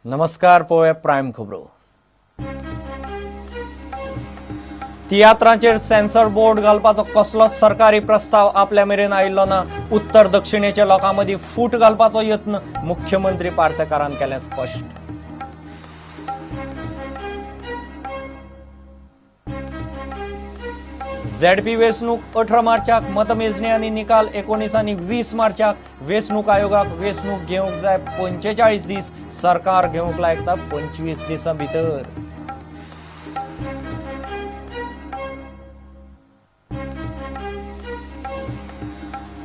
नमस्कार पळोवया प्रायम खबरो। तियात्रांचेर सेन्सर बोर्ड घालपाचो कसलोच सरकारी प्रस्ताव आपल्या मेरेन आयिल्लो ना। उत्तर दक्षिणेच्या लोकां मदीं फूट घालपाचो यत्न मुख्यमंत्री पार्सेकारान केलें स्पश्ट। झेडपी वेंचणूक 18 मार्चाक मतमेजणी आनी निकाल 19 आनी 20 मार्चाक। वेंचणूक आयोगाक वेंचणूक घेवंक जाय 45 दीस, सरकार घेवंक लायता 25 दिसां भितर।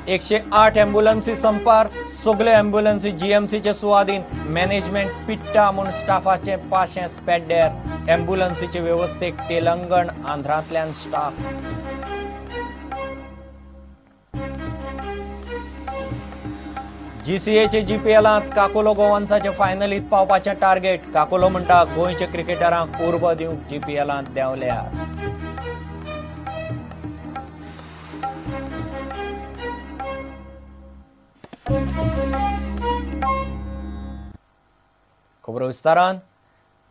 एकशे 8 अँब्युलन्सी संपार, सगल्यो अँब्युलन्सी जीएमसीचे सुवाधीन। मॅनेजमेंट पिट्टा म्हूण स्टाफाचे पाशे स्पॅड्ड्यार। अँब्युलन्सीचे वेवस्थेक तेलंगण, आंध्रांतल्यान स्टाफ। जीसीएचे जीपीएलांत काकोलो गोवन्साचे फायनलींत पावपाचें टार्गेट। काकोलो म्हणटा गोंयच्या क्रिकेटरांक उर्बा दिवंक जीपीएलांत देंवल्यात। खबरो विस्तारान।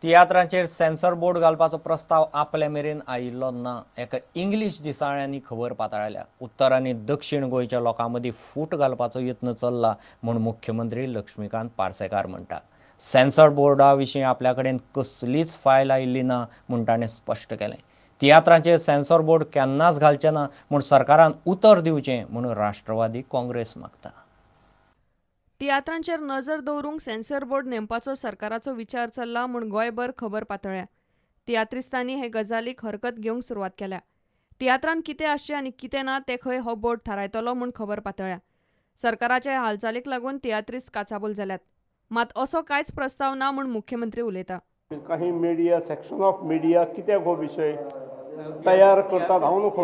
तियात्रांचेर सेन्सर बोर्ड घालपाचो प्रस्ताव आपल्या मेरेन आयिल्लो ना। एका इंग्लीश दिसाळ्यांनी खबर पातळल्या। उत्तर आनी दक्षिण गोंयच्या लोकां मदीं फूट घालपाचो यत्न चल्ला म्हूण मुख्यमंत्री लक्ष्मीकांत पार्सेकार म्हणटा। सेन्सर बोर्डा विशीं आपल्या कडेन कसलीच फायल आयिल्ली ना म्हूण ताणें स्पश्ट केलें। तियात्रांचेर सेन्सर बोर्ड केन्नाच घालचें ना म्हूण सरकारान उतर दिवचें म्हूण राष्ट्रवादी काँग्रेस मागता। तियात्रांचेर नजर दवरूंक सेन्सर बोर्ड नेमपाचो सरकाराचो विचार चल्ला म्हूण गोंयभर खबर पातळ्ळ्या। तियात्रिस्तांनी हे गजालीक हरकत घेवंक सुरवात केल्या। तियात्रांत कितें आसचें आनी कितें ना तें खंय हो बोर्ड थारायतलो म्हूण खबर पातळ्ळ्या। सरकाराचे हालचालीक लागून तियात्रिस्त काचाबूल जाल्यात, मात असो कांयच प्रस्ताव ना म्हूण मुख्यमंत्री उलयता। काही मिडिया सेक्शन ऑफ मिडिया कित्याक हो विशय तयार करतात हांव नको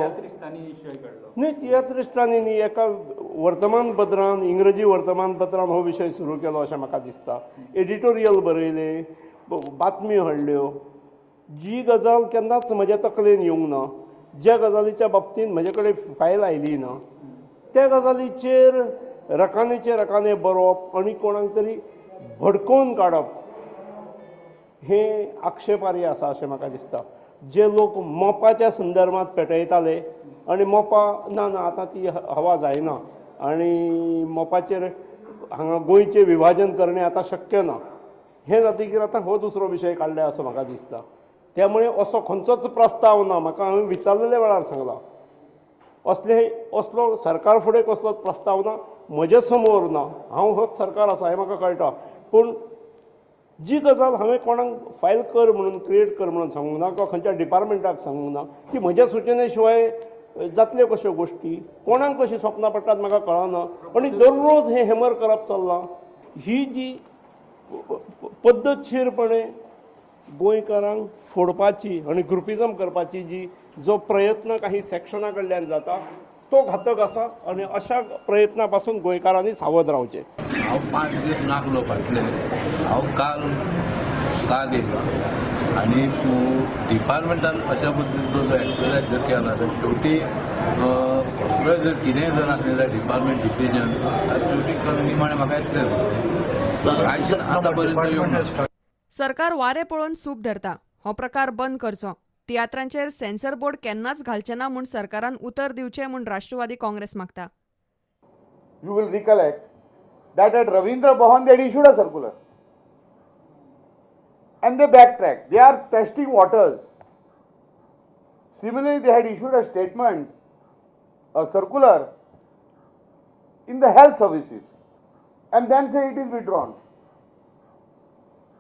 न्ही। तियात्रिस्तांनी न्ही एका वर्तमानपत्रान इंग्रजी वर्तमानपत्रान हो विशय सुरू केलो अशें म्हाका दिसता। एडिटोरियल बरयले, बातम्यो हाडल्यो। जी गजाल केन्नाच म्हज्या तकलेन येवंक ना, ज्या गजालीच्या बाबतींत म्हजे कडेन फायल आयली ना, त्या गजालीचेर रकाने बरोवप आनी कोणाक तरी भडकोवन काडप हें आक्षेपार्ह आसा अशें म्हाका दिसता। जे लोक मोपाच्या संदर्भांत पेटयताले आनी मोपा ना आतां ती हवा जायना आनी मोपाचेर हांगा गोंयचें विभाजन करणे आतां शक्य ना हे जातकीर आतां हो दुसरो विशय काडला असो म्हाका दिसता। त्यामुळे असो खंयचोच प्रस्ताव ना। म्हाका हांवें विचारलेल्या वेळार सांगलां असलो सरकार फुडें कसलोच प्रस्ताव ना, म्हजे समोर ना। हांव होच सरकार आसा हें म्हाका कळटा, पूण जी गजाल हांवें कोणाक फायल कर म्हणून क्रिएट कर म्हणून सांगूंक ना किंवा खंयच्या डिपार्टमेंटाक सांगूंक ना, ती म्हज्या सुचने शिवाय जातल्यो कश्यो गोश्टी कोणाक कशी स्वप्नां पडटात म्हाका कळना आनी दररोज हें हेमर करप चल्लां। ही जी पद्दतशीरपणे गोंयकारांक फोडपाची आनी ग्रुपिजम करपाची जो प्रयत्न काही सेक्शना कडल्यान जाता तो घातक आसा आनी अशा प्रयत्ना पासून गोंयकारांनी सावध रावचें। हांव 5 दीस नासलो फाटले, हांव काल येयलो आनी डिपार्टमेंटान अशा पद्दतीचो जो एक्सरसायज जर केला तर शेवटी सगळें जर कितेंय जर आसलें जाल्यार डिपार्टमेंट डिसिजन शेवटी निमाणें म्हाका येतलें कांयच आतां पर्यंत येवंक ना। सरकार वारे पळोवन सूप धरता, हो प्रकार बंद करचो। तियात्रांचेर सेन्सर बोर्ड केन्नाच घालचें ना म्हूण सरकारान उतर दिवचें म्हूण राष्ट्रवादी काँग्रेस मागता। You will recollect that at Ravindra Bhavan they had issued a circular and they backtracked. They are testing waters. Similarly, they had issued a statement, a circular in the health services and then say it is withdrawn.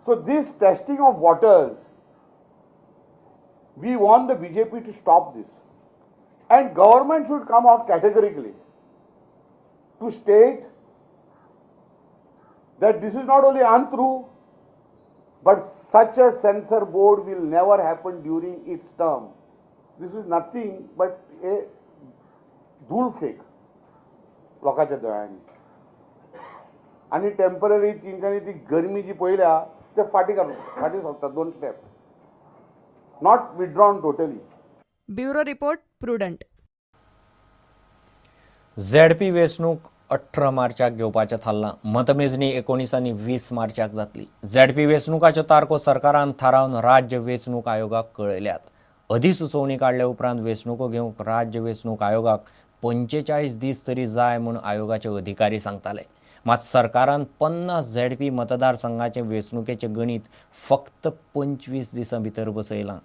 So this testing of waters, we want the BJP to stop this and government should come out categorically to state that this is not only untrue, but such a censor board will never happen during its term. This is nothing but a धूळ fake लोकांच्या दोळ्यांनी आनी temporary तेंच्यांनी ती गरमी जी पळयल्या ते फाटी सोडटात 2 step, not withdrawn totally. Bureau report prudent. ZP वेंचणूक 18 मार्चाक घेवपाचें थारलां. मतमेजणी 19 आनी 20 मार्चाक जातली. झेडपी वेंचणुकाच्यो तारखो सरकारान थारावन राज्य वेंचणूक आयोगाक कळयल्यात. अधिसुचोवणी काडले उपरांत वेंचणुको घेवंक राज्य वेंचणूक आयोगाक 45 दीस तरी जाय म्हूण आयोगाचे अधिकारी सांगताले. मात सरकारान 50 झेडपी मतदारसंघाचे वेंचणुकेचें गणीत फक्त 25 दिसां भितर बसयलां.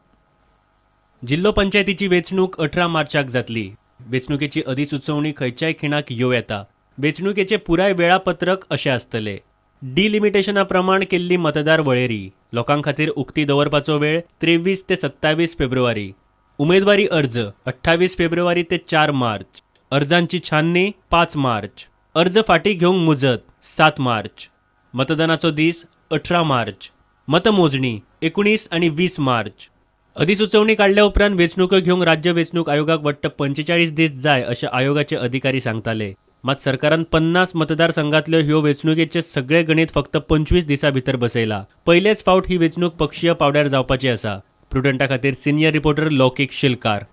जिल्लो पंचायतीची वेंचणूक 18 मार्चाक जातली. वेंचणुकेची अधिसुचोवणी खंयच्याय खिणाक येवं येता. वेंचणुकेचे पुराय वेळापत्रक अशें आसतलें. डिलिमिटेशना प्रमाण केल्ली मतदार वळेरी. लोकां खातीर उक्ती दवरपाचो वेळ 23 ते 27 फेब्रुवारी. उमेदवारी अर्ज 28 फेब्रुवारी ते 4 मार्च. अर्जांची छाननी 5 मार्च. अर्ज फाटीं घेवंक मुजत 7 मार्च. मतदानाचो दीस 18 मार्च. मतमोजणी 19 आनी 20 मार्च. अधिसुचोवणी काडल्या उपरांत वेंचणुको घेवंक राज्य वेंचणूक आयोगाक वट्ट 45 दीस जाय अशें आयोगाचे अधिकारी सांगताले. मात सरकारान 50 मतदारसंघातल्यो ह्यो वेंचणुकेचे सगळे गणीत फक्त 25 दिसां भितर बसयला. पयलेच फावट ही वेंचणूक पक्षीय पावड्यार जावपाची आसा. प्रुडंटा खातीर सिनियर रिपोर्टर लौकीक शिलकार.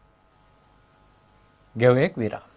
घेवं एक विराम.